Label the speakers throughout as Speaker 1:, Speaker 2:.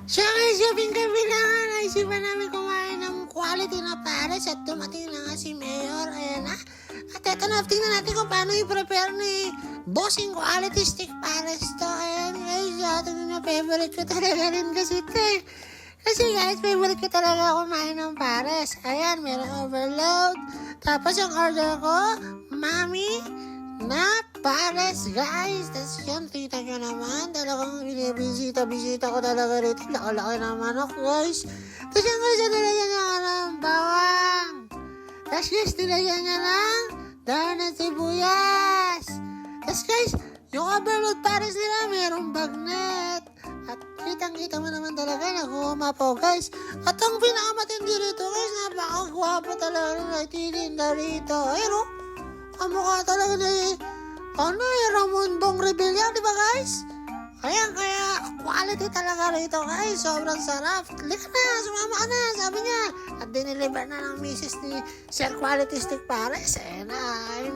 Speaker 1: Siyempre, gabi na nga, naisipan namin kumain ng quality na pares at dumating na nga si Mayor. Ayan na. At eto na, tingnan natin kung paano i-prepare ni Bossing Quality Stick Pares to. Ayan guys, tingnan nyo, favorite ko talaga rin kasi ito eh. Kasi guys, favorite ko talaga kumain ng pares. Ayan, meron overload. Tapos yung order ko, Mami na pares guys. Tapos yun, tita nyo naman, talagang binibisita ko talaga rito. Laki-laki naman ako guys. Tapos yung guys, nilagyan niya ka ng bawang. Tapos guys, nilagyan niya ng dahon ng sibuyas. Tapos guys, yung overload pares nila, merong bagnet. At kitang-kita mo naman talaga, nag-uumapaw guys. At ang pinakamatindi rito guys, napakagwapo talaga na nagtitinda rito. Pero, ang mukha talaga ni Ramon Bong Rebilla, di ba guys? Kaya quality talaga rito guys. Sobrang sarap. Lika na, sumama ka na, sabi niya. At diniliver na ng misis ni Sir Quality Stick Pares. Ayun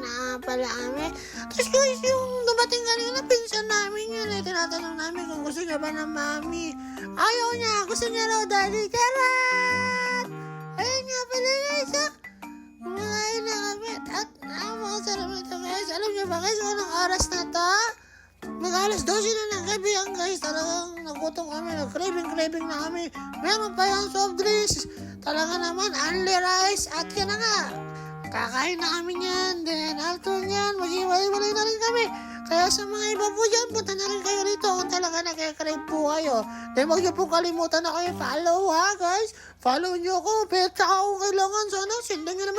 Speaker 1: na pala kami. Tapos guys, yung dumating kanina, pinsan namin yun. Tinatanong namin kung gusto niya ba ng mami. Ayaw niya, gusto niya raw daddy. Charot! Ayun nga pala guys, kumakain na kami. At makasarap ito guys. Alam niyo ba guys, anong oras na to? Mag-alas 12 na ng gabi yan guys. Talagang nagutom kami, nag-craving na kami. Meron pa yung soft drinks. Talaga naman, only rice. At yan na nga, kakain na kami yan. Then after yan, mag-iwalay na rin kami. Kaya sa mga iba po dyan, punta na rin kayo rito kung talaga nag-crave po kayo. Then huwag niyo po kalimutan na kayo follow ha guys. Follow niyo ako. Pero tsaka kung kailangan, sana sindan niyo naman